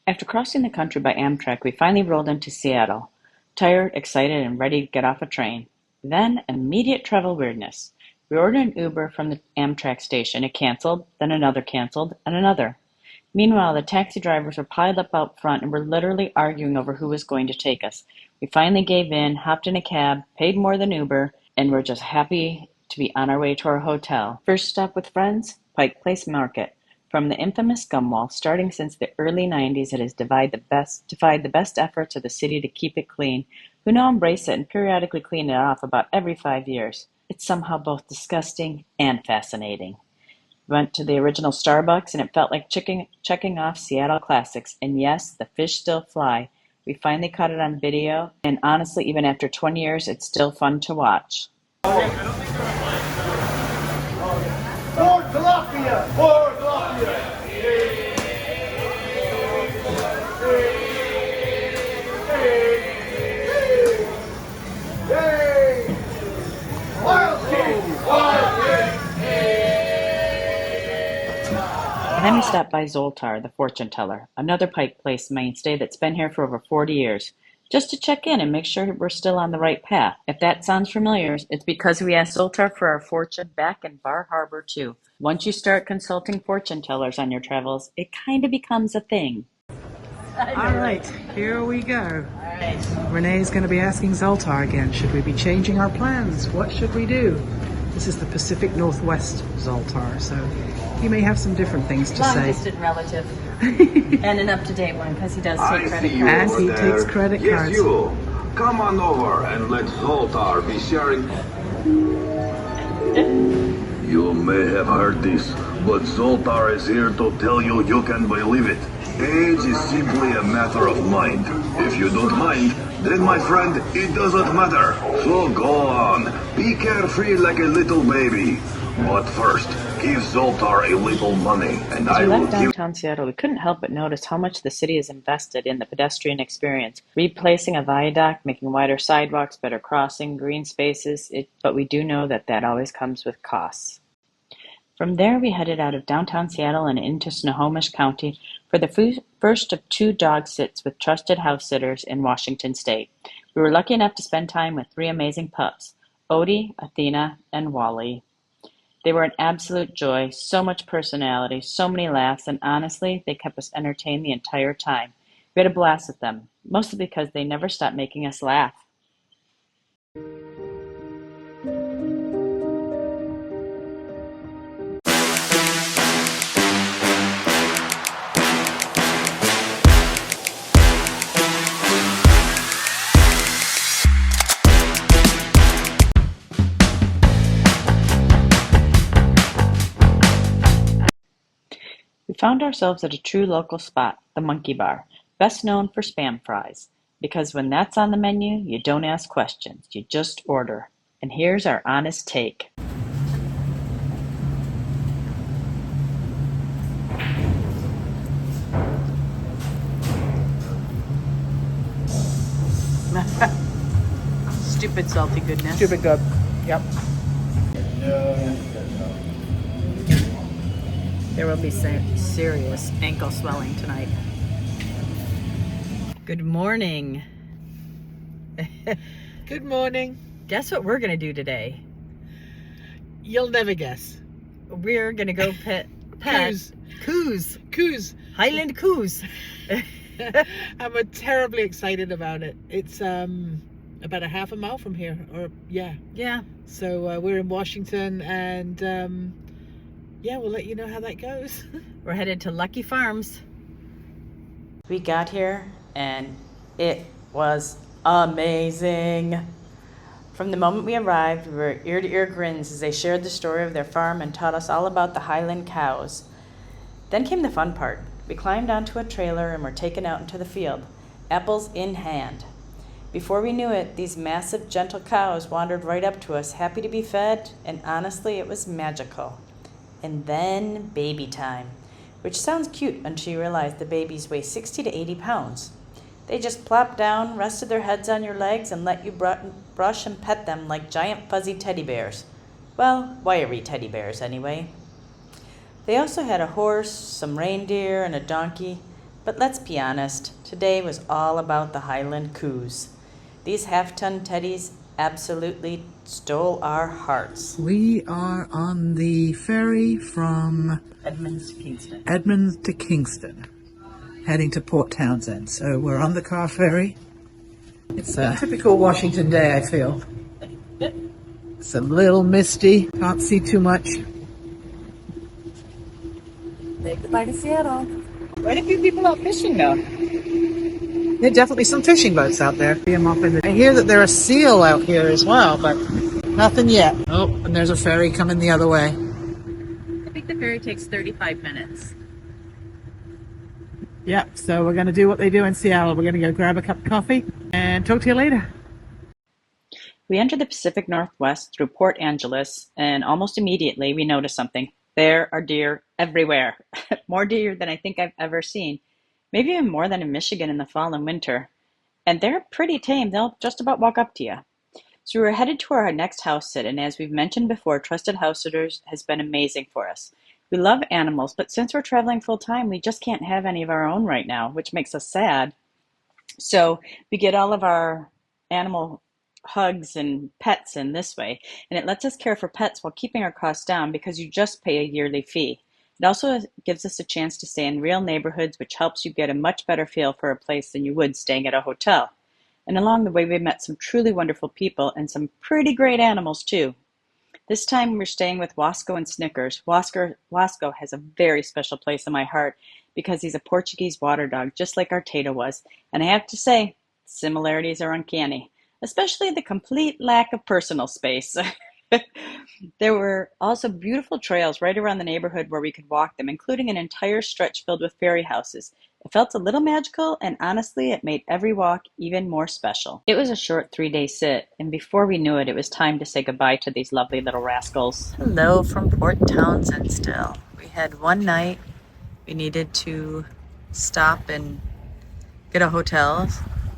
After crossing the country by Amtrak, we finally rolled into Seattle, tired, excited, and ready to get off a train. Then, immediate travel weirdness. We ordered an Uber from the Amtrak station. It canceled, then another canceled, and another. Meanwhile, the taxi drivers were piled up out front and were literally arguing over who was going to take us. We finally gave in, hopped in a cab, paid more than Uber, and were just happy to be on our way to our hotel. First stop with friends, Pike Place Market. From the infamous gum wall, starting since the early 90s, it has defied the best efforts of the city to keep it clean, who now embrace it and periodically clean it off about every 5 years. It's somehow both disgusting and fascinating. Went to the original Starbucks and it felt like checking off Seattle classics. And yes, the fish still fly. We finally caught it on video, and honestly, even after 20 years, it's still fun to watch. Fort Tilapia! Fort Tilapia! Wild King! Wild King! And then we stopped by Zoltar, the fortune teller, another Pike Place mainstay that's been here for over 40 years, just to check in and make sure we're still on the right path. If that sounds familiar, it's because we asked Zoltar for our fortune back in Bar Harbor, too. Once you start consulting fortune tellers on your travels, it kind of becomes a thing. All right, here we go. All right. Renee's going to be asking Zoltar again, should we be changing our plans? What should we do? This is the Pacific Northwest Zoltar, so he may have some different things to say. Long-distant relative. And an up-to-date one, because he does take credit cards. And he takes credit cards. Yes, you. Come on over and let Zoltar be sharing. You may have heard this, but Zoltar is here to tell you you can believe it. Age is simply a matter of mind. If you don't mind, then my friend, it doesn't matter. So go on. Be carefree like a little baby. But first, give Zoltar a little money, and As I we will left give... downtown Seattle, we couldn't help but notice how much the city has invested in the pedestrian experience, replacing a viaduct, making wider sidewalks, better crossing, green spaces, but we do know that always comes with costs. From there, we headed out of downtown Seattle and into Snohomish County for the first of 2 dog sits with Trusted House Sitters in Washington State. We were lucky enough to spend time with 3 amazing pups, Odie, Athena, and Wally. They were an absolute joy, so much personality, so many laughs, and honestly, they kept us entertained the entire time. We had a blast with them, mostly because they never stopped making us laugh. We found ourselves at a true local spot, the Monkey Bar, best known for Spam fries. Because when that's on the menu, you don't ask questions, you just order. And here's our honest take. Stupid salty goodness. Stupid good. Yep. There will be serious ankle swelling tonight. Good morning. Good morning. Guess what we're gonna do today? You'll never guess. We're gonna go pet Coos. Highland coos. I'm terribly excited about it. It's about a half a mile from here, or yeah. So we're in Washington, and we'll let you know how that goes. We're headed to Lucky Farms. We got here and it was amazing. From the moment we arrived, we were ear to ear grins as they shared the story of their farm and taught us all about the Highland cows. Then came the fun part. We climbed onto a trailer and were taken out into the field, apples in hand. Before we knew it, these massive, gentle cows wandered right up to us, happy to be fed, and honestly, it was magical. And then baby time, which sounds cute until you realize the babies weigh 60 to 80 pounds. They just plop down, rested their heads on your legs, and let you brush and pet them like giant fuzzy teddy bears. Well, wiry teddy bears anyway. They also had a horse, some reindeer, and a donkey. But let's be honest, today was all about the Highland Coos. These half-ton teddies absolutely stole our hearts. We are on the ferry from Edmonds to Kingston, heading to Port Townsend. So we're on the car ferry. It's a typical Washington day, I feel. It's a little misty, can't see too much. Say goodbye to Seattle. Quite a few people out fishing though. There are definitely some fishing boats out there. I hear that there are seal out here as well, but nothing yet. Oh, and there's a ferry coming the other way. I think the ferry takes 35 minutes. Yep, so we're going to do what they do in Seattle. We're going to go grab a cup of coffee and talk to you later. We entered the Pacific Northwest through Port Angeles, and almost immediately we noticed something. There are deer everywhere. More deer than I think I've ever seen. Maybe even more than in Michigan in the fall and winter. And they're pretty tame. They'll just about walk up to you. So we were headed to our next house sit, and as we've mentioned before, Trusted House Sitters has been amazing for us. We love animals, but since we're traveling full time, we just can't have any of our own right now, which makes us sad. So we get all of our animal hugs and pets in this way, and it lets us care for pets while keeping our costs down because you just pay a yearly fee. It also gives us a chance to stay in real neighborhoods, which helps you get a much better feel for a place than you would staying at a hotel. And along the way, we met some truly wonderful people and some pretty great animals too. This time we're staying with Wasco and Snickers. Wasco has a very special place in my heart because he's a Portuguese water dog, just like our Tato was. And I have to say, similarities are uncanny, especially the complete lack of personal space. There were also beautiful trails right around the neighborhood where we could walk them, including an entire stretch filled with fairy houses. It felt a little magical, and honestly, it made every walk even more special. It was a short 3-day sit, and before we knew it, it was time to say goodbye to these lovely little rascals. Hello from Port Townsend still. We had one night. We needed to stop and get a hotel,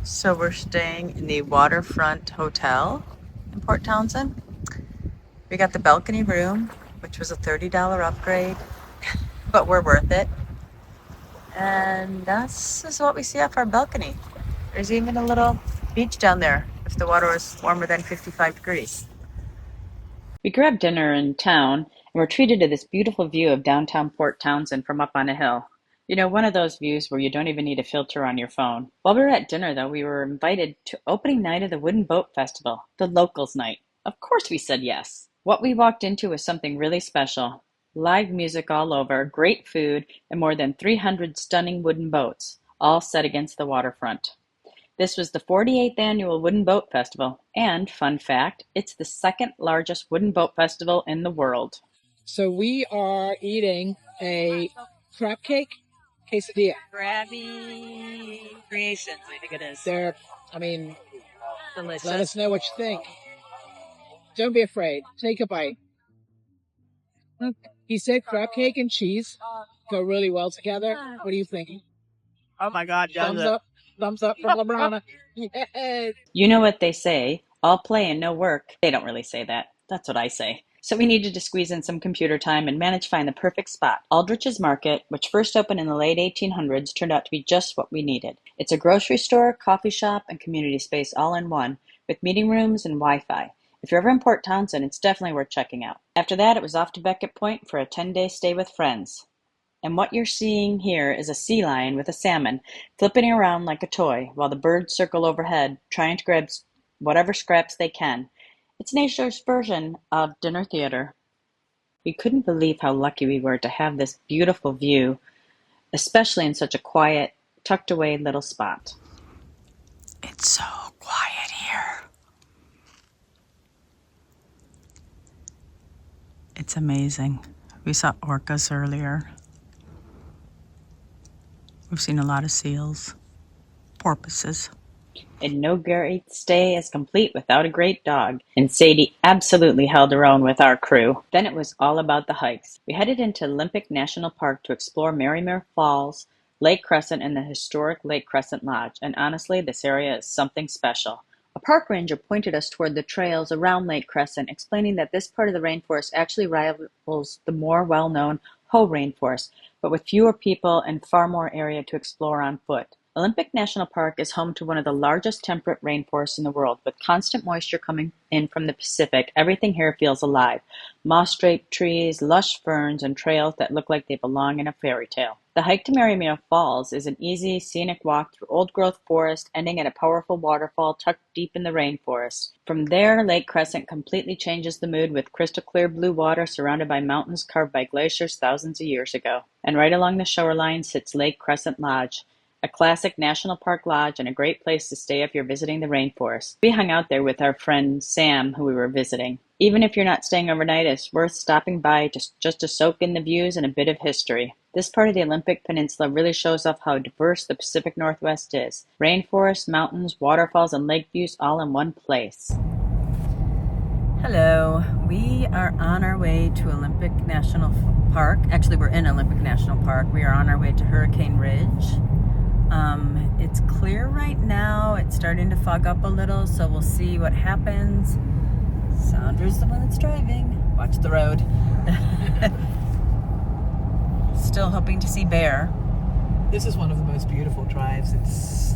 so we're staying in the Waterfront Hotel in Port Townsend. We got the balcony room, which was a $30 upgrade, but we're worth it. And this is what we see off our balcony. There's even a little beach down there if the water was warmer than 55 degrees. We grabbed dinner in town and were treated to this beautiful view of downtown Port Townsend from up on a hill. You know, one of those views where you don't even need a filter on your phone. While we were at dinner, though, we were invited to opening night of the Wooden Boat Festival, the locals' night. Of course we said yes. What we walked into was something really special. Live music all over, great food, and more than 300 stunning wooden boats, all set against the waterfront. This was the 48th annual Wooden Boat Festival, and, fun fact, it's the second largest wooden boat festival in the world. So we are eating a crab cake quesadilla. Krabby Creations, I think it is. Delicious. Let us know what you think. Don't be afraid. Take a bite. He said crab cake and cheese go really well together. What are you thinking? Oh my God, Thumbs up. Thumbs up from LeBron. Yes. You know what they say, all play and no work. They don't really say that. That's what I say. So we needed to squeeze in some computer time and manage to find the perfect spot. Aldrich's Market, which first opened in the late 1800s, turned out to be just what we needed. It's a grocery store, coffee shop, and community space all in one, with meeting rooms and Wi-Fi. If you're ever in Port Townsend, it's definitely worth checking out. After that, it was off to Beckett Point for a 10-day stay with friends. And what you're seeing here is a sea lion with a salmon flipping around like a toy while the birds circle overhead, trying to grab whatever scraps they can. It's nature's version of dinner theater. We couldn't believe how lucky we were to have this beautiful view, especially in such a quiet, tucked away little spot. It's so quiet here. It's amazing. We saw orcas earlier. We've seen a lot of seals, porpoises. And no great stay is complete without a great dog. And Sadie absolutely held her own with our crew. Then it was all about the hikes. We headed into Olympic National Park to explore Marymere Falls, Lake Crescent, and the historic Lake Crescent Lodge. And honestly, this area is something special. A park ranger pointed us toward the trails around Lake Crescent, explaining that this part of the rainforest actually rivals the more well-known Hoh rainforest, but with fewer people and far more area to explore on foot. Olympic National Park is home to one of the largest temperate rainforests in the world. With constant moisture coming in from the Pacific, everything here feels alive. Moss-draped trees, lush ferns, and trails that look like they belong in a fairy tale. The hike to Marymere Falls is an easy, scenic walk through old-growth forest, ending at a powerful waterfall tucked deep in the rainforest. From there, Lake Crescent completely changes the mood with crystal-clear blue water surrounded by mountains carved by glaciers thousands of years ago. And right along the shoreline sits Lake Crescent Lodge, a classic national park lodge and a great place to stay if you're visiting the rainforest. We hung out there with our friend Sam, who we were visiting. Even if you're not staying overnight, it's worth stopping by just to soak in the views and a bit of history. This part of the Olympic Peninsula really shows off how diverse the Pacific Northwest is. Rainforests, mountains, waterfalls, and lake views all in one place. Hello, we are on our way to Olympic National Park. Actually, we're in Olympic National Park. We are on our way to Hurricane Ridge. It's clear right now. It's starting to fog up a little, so we'll see what happens. Sandra's the one that's driving. Watch the road. Still hoping to see bear. This is one of the most beautiful drives. It's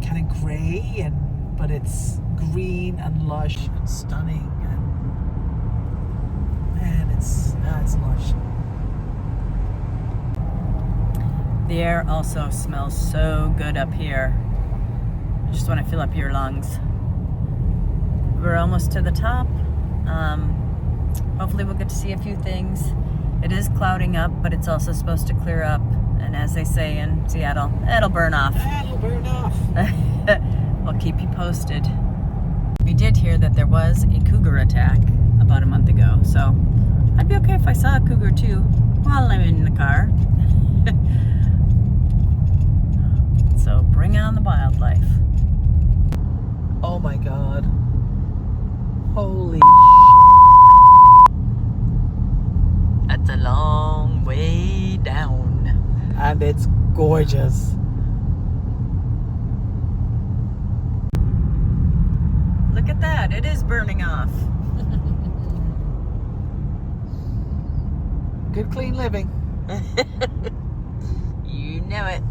kind of gray, but it's green and lush and stunning, and man, it's lush. The air also smells so good up here. I just want to fill up your lungs. We're almost to the top. Hopefully we'll get to see a few things. It is clouding up, but it's also supposed to clear up. And as they say in Seattle, it'll burn off. That'll burn off. We'll keep you posted. We did hear that there was a cougar attack about a month ago, so I'd be okay if I saw a cougar too while I'm in the car. So bring on the wildlife. Oh my God. Holy That's a long way down. and it's gorgeous. Look at that, it is burning off. Good clean living. You know it.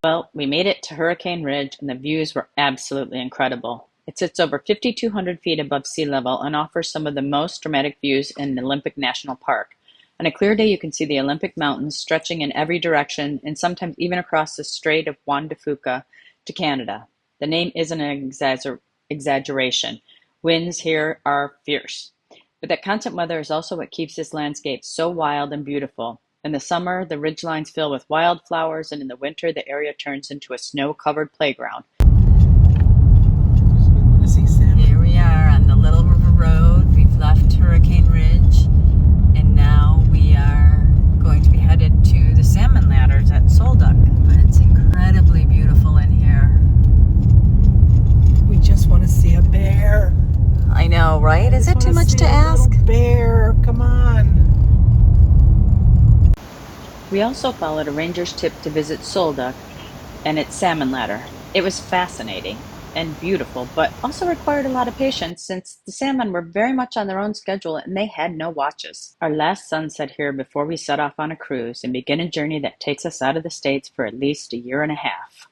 Well, we made it to Hurricane Ridge, and the views were absolutely incredible. It sits over 5,200 feet above sea level and offers some of the most dramatic views in the Olympic National Park. On a clear day, you can see the Olympic Mountains stretching in every direction and sometimes even across the Strait of Juan de Fuca to Canada. The name isn't an exaggeration. Winds here are fierce. But that constant weather is also what keeps this landscape so wild and beautiful. In the summer, the ridgelines fill with wildflowers, and in the winter, the area turns into a snow-covered playground. Here we are on the Little River Road. We've left Hurricane Ridge, and now we are going to be headed to the salmon ladders at Solduck. But it's incredibly beautiful in here. We just want to see a bear. I know, right? Is it too much to ask? Bear, come on. We also followed a ranger's tip to visit Solduck and its salmon ladder. It was fascinating and beautiful, but also required a lot of patience since the salmon were very much on their own schedule and they had no watches. Our last sunset here before we set off on a cruise and begin a journey that takes us out of the States for at least a year and a half.